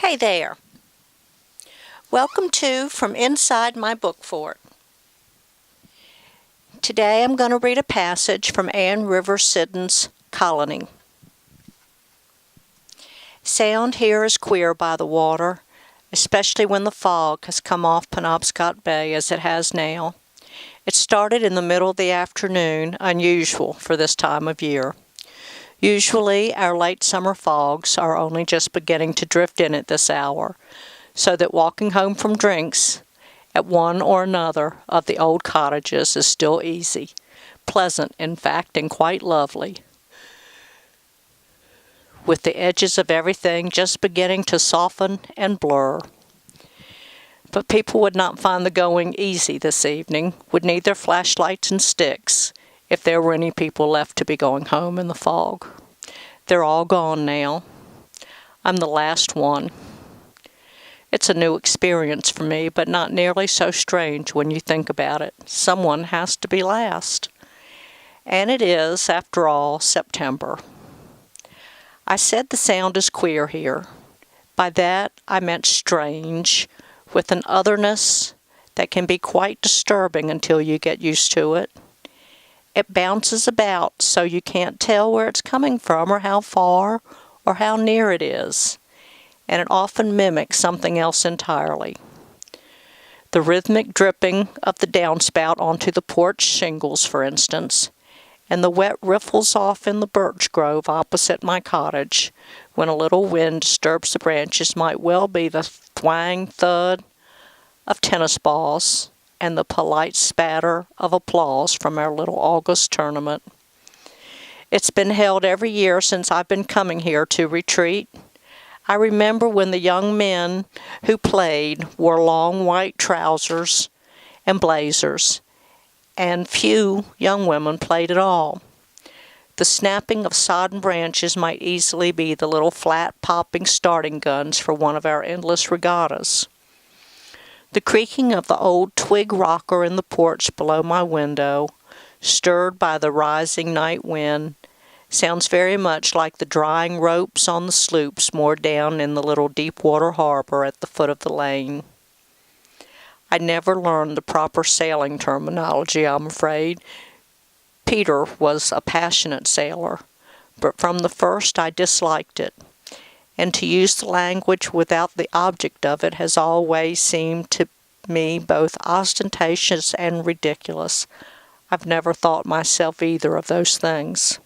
Hey there. Welcome to From Inside My Book Fort. Today I'm going to read a passage from Anne River Siddon's Colony. Sound here is queer by the water, especially when the fog has come off Penobscot Bay as it has now. It started in the middle of the afternoon, unusual for this time of year. Usually our late summer fogs are only just beginning to drift in at this hour, so that walking home from drinks at one or another of the old cottages is still easy, pleasant in fact, and quite lovely, with the edges of everything just beginning to soften and blur. But people would not find the going easy this evening, would need their flashlights and sticks, if there were any people left to be going home in the fog. They're all gone now. I'm the last one. It's a new experience for me, but not nearly so strange when you think about it. Someone has to be last. And it is, after all, September. I said the sound is queer here. By that I meant strange, with an otherness that can be quite disturbing until you get used to it. It bounces about so you can't tell where it's coming from or how far or how near it is, and it often mimics something else entirely. The rhythmic dripping of the downspout onto the porch shingles, for instance, and the wet riffles off in the birch grove opposite my cottage when a little wind disturbs the branches might well be the twang thud of tennis balls and the polite spatter of applause from our little August tournament. It's been held every year since I've been coming here to retreat. I remember when the young men who played wore long white trousers and blazers, and few young women played at all. The snapping of sodden branches might easily be the little flat popping starting guns for one of our endless regattas. The creaking of the old twig rocker in the porch below my window, stirred by the rising night wind, sounds very much like the drying ropes on the sloops moored down in the little deep-water harbor at the foot of the lane. I never learned the proper sailing terminology, I'm afraid. Peter was a passionate sailor, but from the first I disliked it, and to use the language without the object of it has always seemed to me both ostentatious and ridiculous. I've never thought myself either of those things.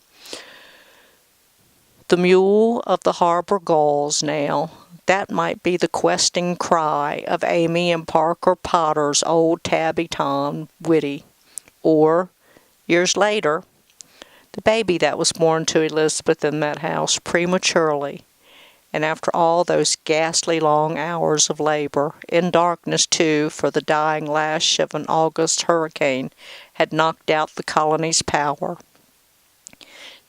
The mule of the harbor gulls now, that might be the questing cry of Amy and Parker Potter's old tabby Tom Whitty. Or, years later, the baby that was born to Elizabeth in that house prematurely, and after all those ghastly long hours of labor, in darkness too, for the dying lash of an August hurricane had knocked out the colony's power.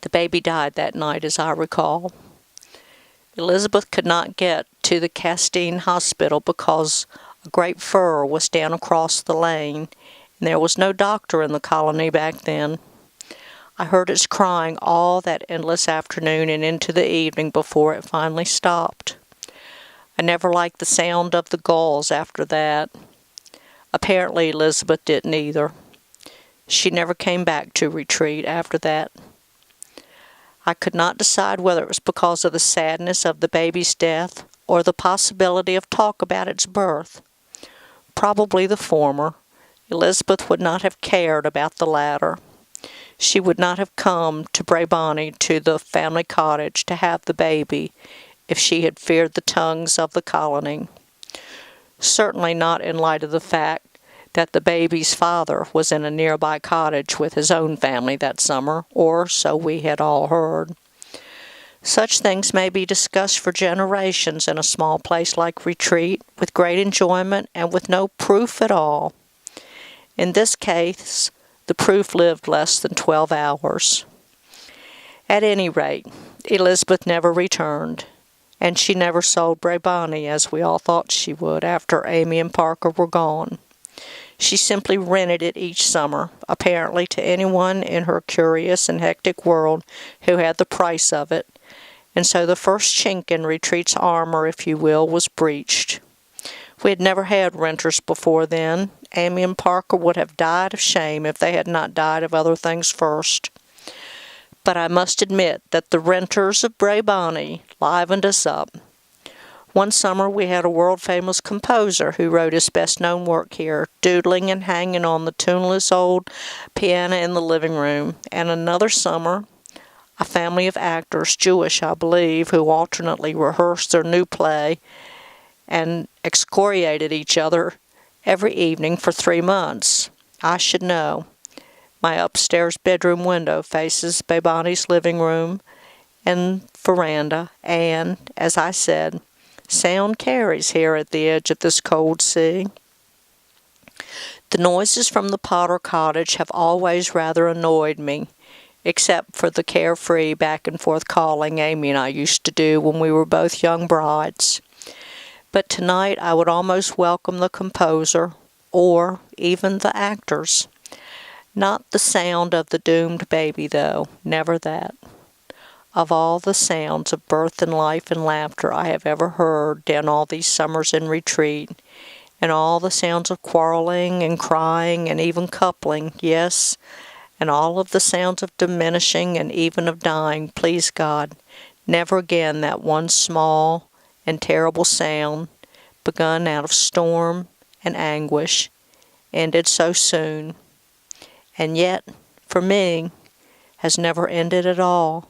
The baby died that night, as I recall. Elizabeth could not get to the Castine Hospital because a great fir was down across the lane, and there was no doctor in the colony back then. I heard its crying all that endless afternoon and into the evening before it finally stopped. I never liked the sound of the gulls after that. Apparently Elizabeth didn't either. She never came back to retreat after that. I could not decide whether it was because of the sadness of the baby's death or the possibility of talk about its birth. Probably the former. Elizabeth would not have cared about the latter. She would not have come to Bray Bonnie to the family cottage to have the baby if she had feared the tongues of the colony. Certainly not in light of the fact that the baby's father was in a nearby cottage with his own family that summer, or so we had all heard. Such things may be discussed for generations in a small place like Retreat, with great enjoyment and with no proof at all. In this case, the proof lived less than 12 hours. At any rate, Elizabeth never returned, and she never sold Bray Bonnie as we all thought she would after Amy and Parker were gone. She simply rented it each summer, apparently to anyone in her curious and hectic world who had the price of it, and so the first chink in Retreat's armor, if you will, was breached. We had never had renters before then. Amy and Parker would have died of shame if they had not died of other things first. But I must admit that the renters of Bray Bonnie livened us up. One summer we had a world-famous composer who wrote his best-known work here, doodling and hanging on the tuneless old piano in the living room. And another summer, a family of actors, Jewish I believe, who alternately rehearsed their new play and excoriated each other every evening for 3 months. I should know. My upstairs bedroom window faces Bay Bonnie's living room and veranda, and, as I said, sound carries here at the edge of this cold sea. The noises from the Potter cottage have always rather annoyed me, except for the carefree back-and-forth calling Amy and I used to do when we were both young brides. But tonight I would almost welcome the composer, or even the actors. Not the sound of the doomed baby, though, never that. Of all the sounds of birth and life and laughter I have ever heard down all these summers in Retreat, and all the sounds of quarreling and crying and even coupling, yes, and all of the sounds of diminishing and even of dying, please God, never again that one small and terrible sound, begun out of storm and anguish, ended so soon, and yet, for me, has never ended at all.